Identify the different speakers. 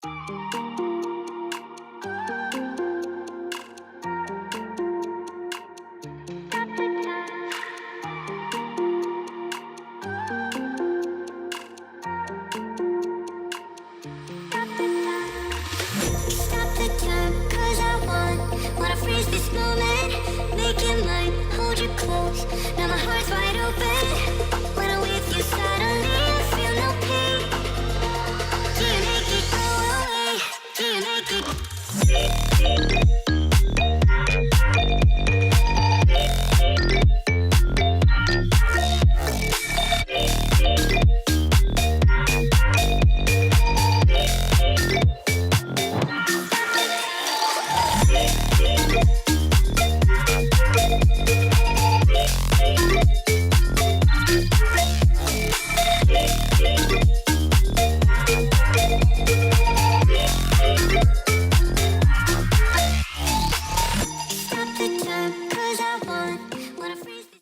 Speaker 1: Stop the time, 'cause I wanna freeze this moment. Make it mine, hold you close. Now my heart's wide open. When I'm with you, suddenly I feel no pain. Do you make it go away? Do you make it? Stop the time, 'cause I